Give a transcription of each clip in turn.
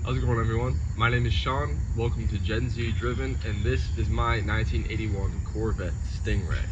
How's it going, everyone? My name is Sean. Welcome to Gen Z Driven, and this is my 1981 Corvette Stingray.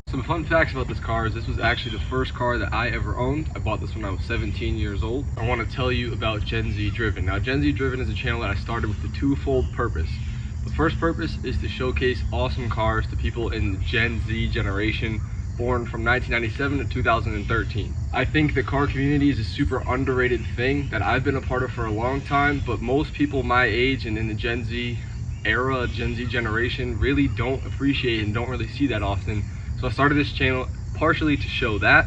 Some fun facts about this car is this was actually the first car that I ever owned. I bought this when I was 17 years old. I want to tell you about Gen Z Driven. Now, Gen Z Driven is a channel that I started with a twofold purpose. The first purpose is to showcase awesome cars to people in the Gen Z generation, born from 1997 to 2013. I think the car community is a super underrated thing that I've been a part of for a long time, but most people my age and in the Gen Z era, Gen Z generation, really don't appreciate and don't really see that often. So I started this channel partially to show that.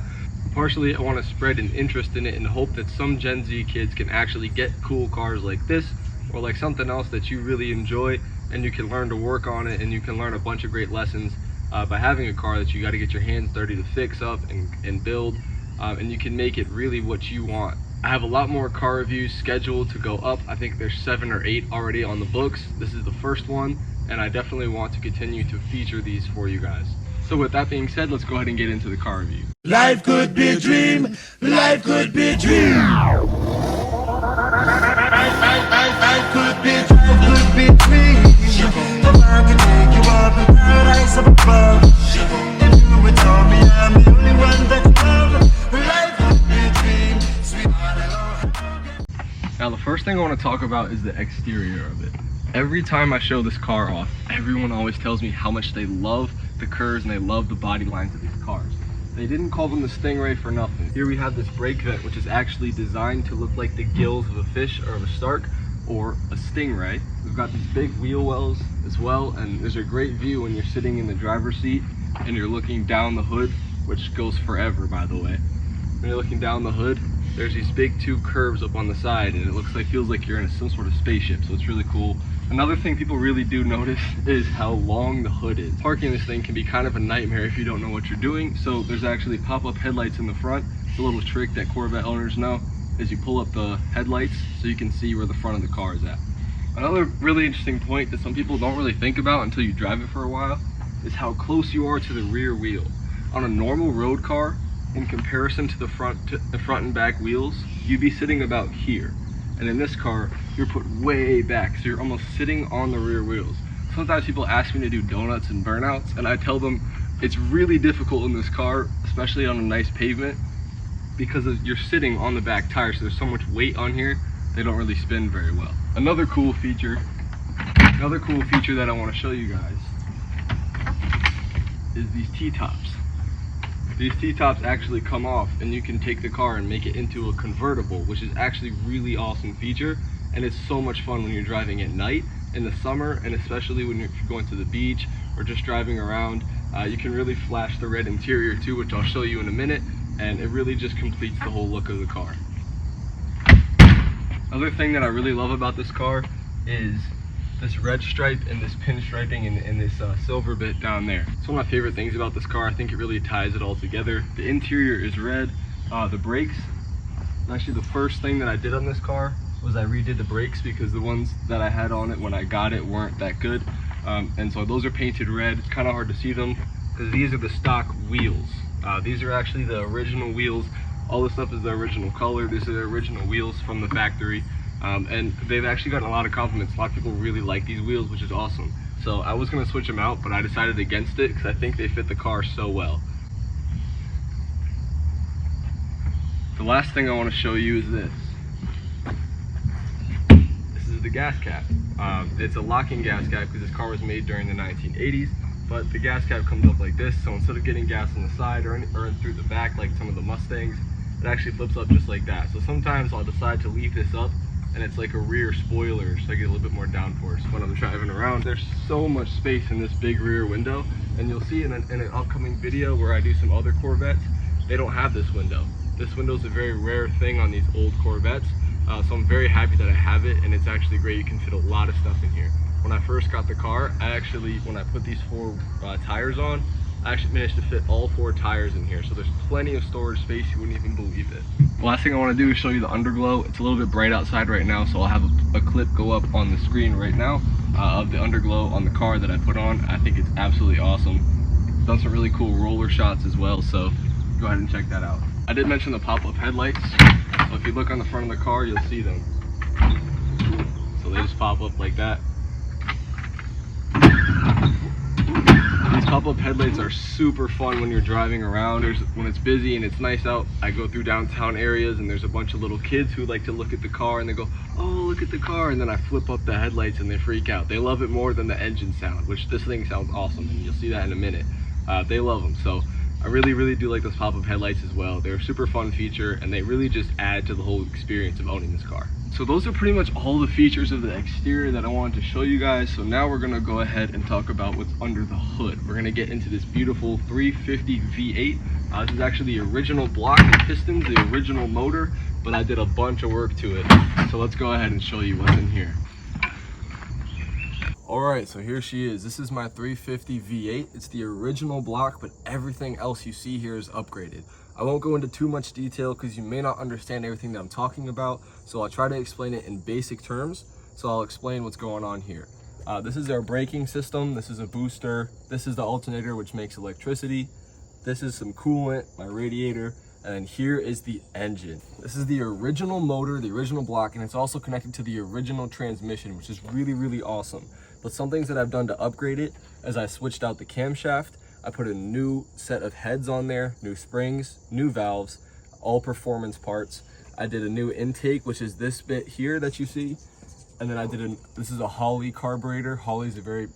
Partially I want to spread an interest in it and hope that some Gen Z kids can actually get cool cars like this or like something else that you really enjoy, and you can learn to work on it and you can learn a bunch of great lessons by having a car that you got to get your hands dirty to fix up and build, and you can make it really what you want. I have a lot more car reviews scheduled to go up. I think there's 7 or 8 already on the books. This is the first one, and I definitely want to continue to feature these for you guys. So with that being said, let's go ahead and get into the car review. Life could be a dream. Life could be a dream. Life could be a dream. If I could take you up in paradise up above, if you would tell me I'm the only one that you love, life could be a dream. Sweetheart, Now the first thing I want to talk about is the exterior of it. Every time I show this car off, everyone always tells me how much they love the curves and they love the body lines of these cars. They didn't call them the Stingray for nothing. Here we have this brake vent, which is actually designed to look like the gills of a fish or of a shark or a stingray. We've got these big wheel wells as well, and there's a great view when you're sitting in the driver's seat and you're looking down the hood, which goes forever, by the way. When you're looking down the hood, there's these big 2 curves up on the side, and it feels like you're in some sort of spaceship, so it's really cool. Another thing people really do notice is how long the hood is. Parking this thing can be kind of a nightmare if you don't know what you're doing, so there's actually pop-up headlights in the front. It's a little trick that Corvette owners know, is you pull up the headlights so you can see where the front of the car is at. Another really interesting point that some people don't really think about until you drive it for a while is how close you are to the rear wheel. On a normal road car, in comparison to the front and back wheels, you'd be sitting about here. And in this car, you're put way back, so you're almost sitting on the rear wheels. Sometimes people ask me to do donuts and burnouts, and I tell them it's really difficult in this car, especially on a nice pavement, because you're sitting on the back tire, so there's so much weight on here, they don't really spin very well. Another cool feature that I want to show you guys is these T-tops. These T-tops actually come off, and you can take the car and make it into a convertible, which is actually a really awesome feature, and it's so much fun when you're driving at night in the summer, and especially when you're going to the beach or just driving around. You can really flash the red interior too, which I'll show you in a minute, and it really just completes the whole look of the car. Another thing that I really love about this car is this red stripe and this pinstriping and this silver bit down there. It's one of my favorite things about this car. I think it really ties it all together. The interior is red. The brakes, actually the first thing that I did on this car was I redid the brakes because the ones that I had on it when I got it weren't that good. And so those are painted red. It's kind of hard to see them because these are the stock wheels. These are actually the original wheels. All this stuff is the original color. These are the original wheels from the factory. And they've actually gotten a lot of compliments. A lot of people really like these wheels, which is awesome. So I was going to switch them out, but I decided against it because I think they fit the car so well. The last thing I want to show you is this. This is the gas cap. It's a locking gas cap because this car was made during the 1980s, but the gas cap comes up like this, so instead of getting gas on the side or through the back like some of the Mustangs, it actually flips up just like that. So sometimes I'll decide to leave this up, and it's like a rear spoiler, so I get a little bit more downforce when I'm driving around. There's so much space in this big rear window, and you'll see in an upcoming video where I do some other Corvettes, they don't have this window. This window is a very rare thing on these old Corvettes, so I'm very happy that I have it, and it's actually great. You can fit a lot of stuff in here. When I first got the car, when I put these 4 tires on, I actually managed to fit all 4 tires in here, so there's plenty of storage space. You wouldn't even believe it. The last thing I want to do is show you the underglow. It's a little bit bright outside right now, so I'll have a clip go up on the screen right now of the underglow on the car that I put on. I think it's absolutely awesome. Done some really cool roller shots as well, so go ahead and check that out. I did mention the pop-up headlights, so if you look on the front of the car, you'll see them. pop up like that. These pop-up headlights are super fun when you're driving around. When it's busy and it's nice out, I go through downtown areas and there's a bunch of little kids who like to look at the car and they go, oh, look at the car, and then I flip up the headlights and they freak out. They love it more than the engine sound, which this thing sounds awesome, and you'll see that in a minute. They love them. So I really do like those pop-up headlights as well. They're a super fun feature and they really just add to the whole experience of owning this car. So those are pretty much all the features of the exterior that I wanted to show you guys. So now we're gonna go ahead and talk about what's under the hood. We're gonna get into this beautiful 350 V8. This is actually the original block and pistons, the original motor, but I did a bunch of work to it. So let's go ahead and show you what's in here. All right, so here she is. This is my 350 V8. It's the original block, but everything else you see here is upgraded. I won't go into too much detail because you may not understand everything that I'm talking about, so I'll try to explain it in basic terms. So I'll explain what's going on here. This is our braking system. This is a booster. This is the alternator, which makes electricity. This is some coolant, my radiator, and then here is the engine. This is the original motor, the original block, and it's also connected to the original transmission, which is really awesome. But some things that I've done to upgrade it is I switched out the camshaft. I put a new set of heads on there, new springs, new valves, all performance parts. I did a new intake, which is this bit here that you see. And then this is a Holley carburetor. Holley's a very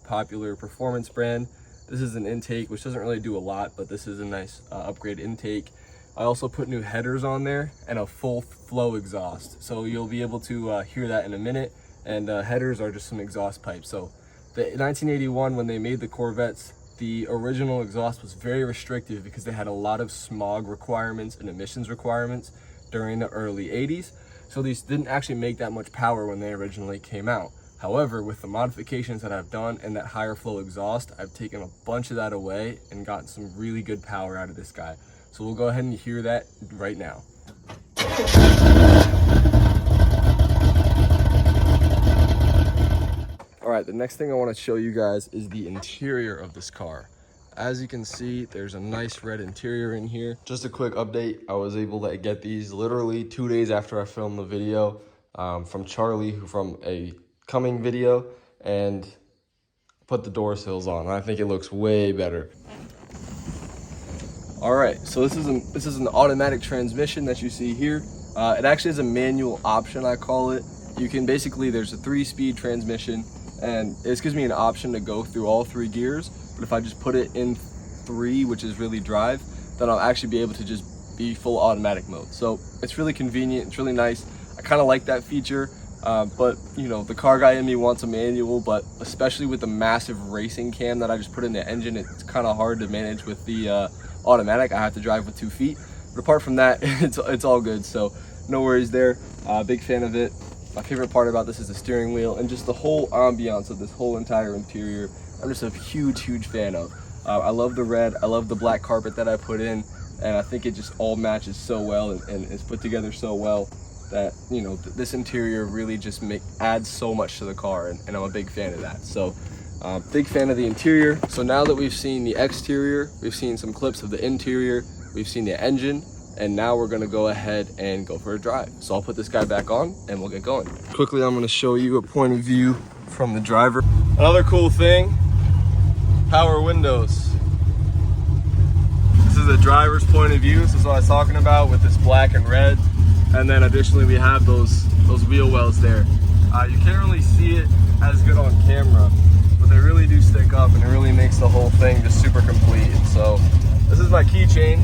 popular performance brand. This is an intake, which doesn't really do a lot, but this is a nice upgrade intake. I also put new headers on there and a full flow exhaust. So you'll be able to hear that in a minute. And headers are just some exhaust pipes. So the 1981, when they made the Corvettes, the original exhaust was very restrictive because they had a lot of smog requirements and emissions requirements during the early 80s. So these didn't actually make that much power when they originally came out. However, with the modifications that I've done and that higher flow exhaust, I've taken a bunch of that away and gotten some really good power out of this guy. So we'll go ahead and hear that right now. All right, the next thing I want to show you guys is the interior of this car. As you can see, there's a nice red interior in here. Just a quick update, I was able to get these literally 2 days after I filmed the video from Charlie, from a coming video, and put the door sills on. I think it looks way better. All right, so this is an automatic transmission that you see here. It actually is a manual option, I call it. You can basically, there's a 3-speed transmission, and this gives me an option to go through all 3 gears. But if I just put it in 3, which is really drive, then I'll actually be able to just be full automatic mode. So it's really convenient, it's really nice. I kind of like that feature, but you know, the car guy in me wants a manual, but especially with the massive racing cam that I just put in the engine, it's kind of hard to manage with the automatic. I have to drive with 2 feet. But apart from that, it's all good, so no worries there. Big fan of it. My favorite part about this is the steering wheel and just the whole ambiance of this whole entire interior. I'm just a huge fan of. I love the red, I love the black carpet that I put in, and I think it just all matches so well and is put together so well that, you know, this interior really just adds so much to the car, and I'm a big fan of that. So big fan of the interior. So now that we've seen the exterior, we've seen some clips of the interior, we've seen the engine, and now we're gonna go ahead and go for a drive. So I'll put this guy back on and we'll get going. Quickly, I'm gonna show you a point of view from the driver. Another cool thing, power windows. This is the driver's point of view. This is what I was talking about with this black and red. And then additionally, we have those wheel wells there. You can't really see it as good on camera, but they really do stick up and it really makes the whole thing just super complete. So this is my keychain.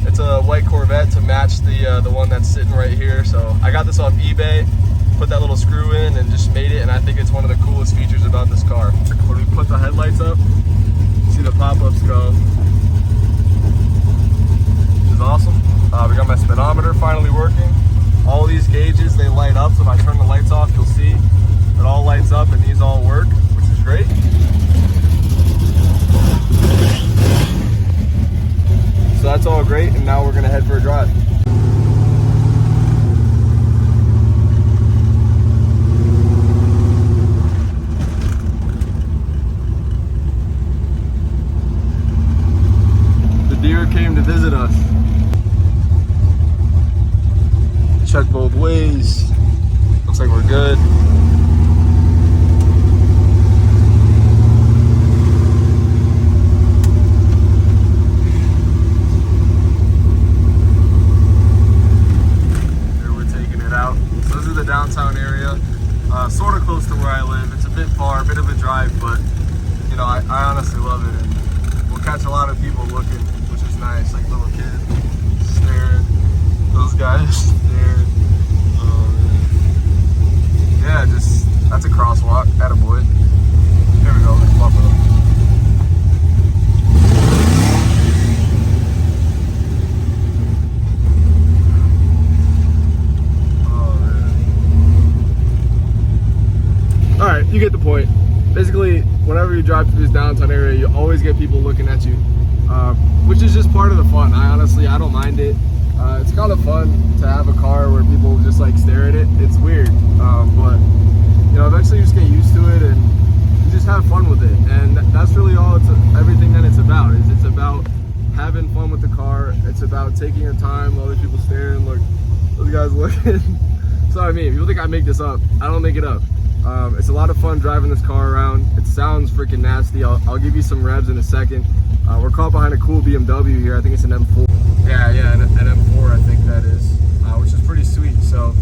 It's a white Corvette to match the one that's sitting right here. So I got this off eBay, put that little screw in and just made it, and I think it's one of the coolest features about this car. When we put the headlights up, see the pop-ups go, which is awesome. We got my speedometer finally working. All these gauges, they light up, so if I turn the lights off, you'll see it all lights up and these all work, which is great. So that's all great, and now we're gonna head for a drive. The deer came to visit us. Check both ways. downtown area, sort of close to where I live. It's a bit far, a bit of a drive, but you know, I honestly love it, and we'll catch a lot of people looking, which is nice, like little kids staring, those guys staring. Yeah, just, that's a crosswalk, attaboy. There we go, let's bump it up. Alright, you get the point. Basically, whenever you drive through this downtown area, you always get people looking at you, which is just part of the fun. I don't mind it. It's kind of fun to have a car where people just like stare at it. It's weird, but you know, eventually you just get used to it and you just have fun with it. And that's really all everything that it's about. It's about having fun with the car. It's about taking your time while other people stare and look. Those guys looking. So I mean, people think I make this up. I don't make it up. It's a lot of fun driving this car around. It sounds freaking nasty. I'll give you some revs in a second. We're caught behind a cool BMW here. I think it's an M4. Yeah, an M4 I think that is, which is pretty sweet. So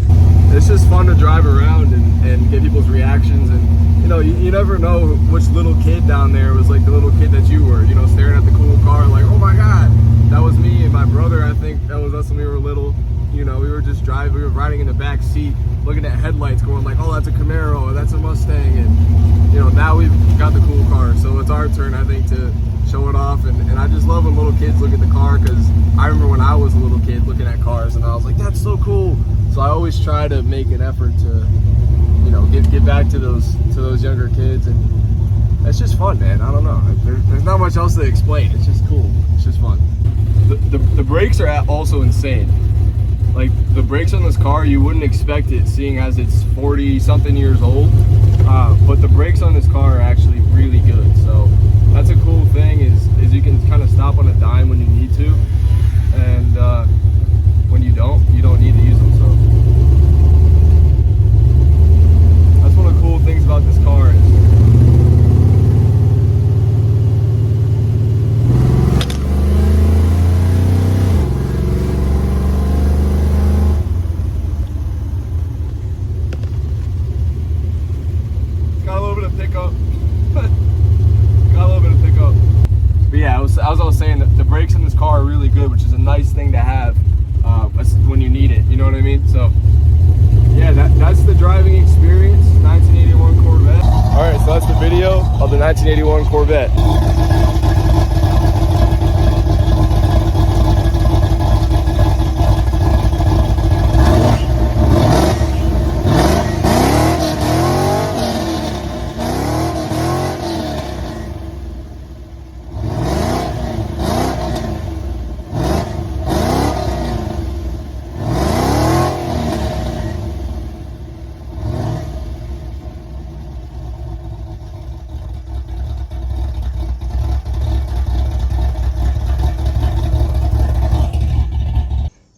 it's just fun to drive around and get people's reactions. And you know, you never know which little kid down there was like the little kid that you were, you know, staring at the cool car like, oh my God, that was me and my brother. I think that was us when we were little. You know, we were just driving, we were riding in the back seat, looking at headlights going like, oh, that's a Camaro, or that's a Mustang. And, you know, now we've got the cool car. So it's our turn, I think, to show it off. And I just love when little kids look at the car, because I remember when I was a little kid looking at cars and I was like, that's so cool. So I always try to make an effort to, you know, get back to those younger kids. And it's just fun, man. I don't know. There's not much else to explain. It's just cool. It's just fun. The brakes are also insane. Like the brakes on this car, you wouldn't expect it seeing as it's 40 something years old, but the brakes on this car are actually really good. So that's a cool thing is you can kind of stop on a dime when you need to, and when you don't need to use them. So that's one of the cool things about this car is as I was saying, the brakes in this car are really good, which is a nice thing to have when you need it, you know what I mean? So yeah, that's the driving experience, 1981 Corvette. All right, so that's the video of the 1981 Corvette.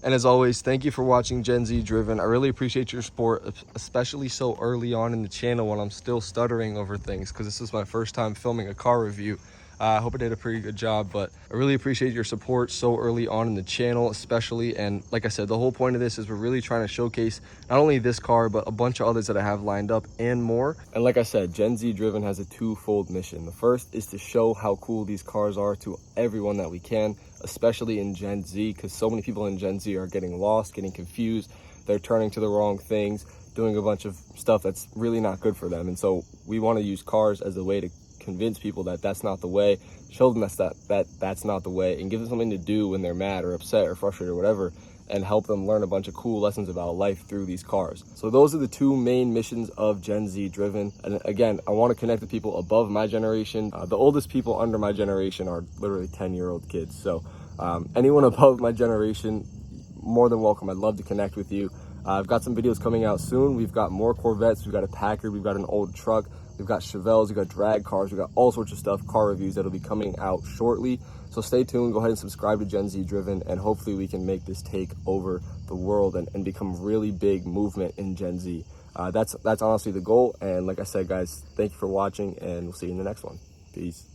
And as always, thank you for watching Gen Z Driven. I really appreciate your support, especially so early on in the channel when I'm still stuttering over things, because this is my first time filming a car review. I hope I did a pretty good job, but I really appreciate your support so early on in the channel, especially. And like I said, the whole point of this is we're really trying to showcase not only this car, but a bunch of others that I have lined up and more. And like I said, Gen Z Driven has a twofold mission. The first is to show how cool these cars are to everyone that we can, especially in Gen Z, because so many people in Gen Z are getting lost, getting confused. They're turning to the wrong things, doing a bunch of stuff that's really not good for them. And so we want to use cars as a way to convince people that that's not the way, show them that's not the way, and give them something to do when they're mad or upset or frustrated or whatever, and help them learn a bunch of cool lessons about life through these cars. So those are the two main missions of Gen Z Driven. And again, I want to connect with people above my generation. The oldest people under my generation are literally 10-year-old kids. So anyone above my generation, more than welcome. I'd love to connect with you. I've got some videos coming out soon. We've got more Corvettes, we've got a Packard, we've got an old truck, we've got Chevelles, we've got drag cars, we've got all sorts of stuff, car reviews that'll be coming out shortly. So stay tuned, go ahead and subscribe to Gen Z Driven, and hopefully we can make this take over the world and become a really big movement in Gen Z. That's honestly the goal. And like I said, guys, thank you for watching, and we'll see you in the next one. Peace.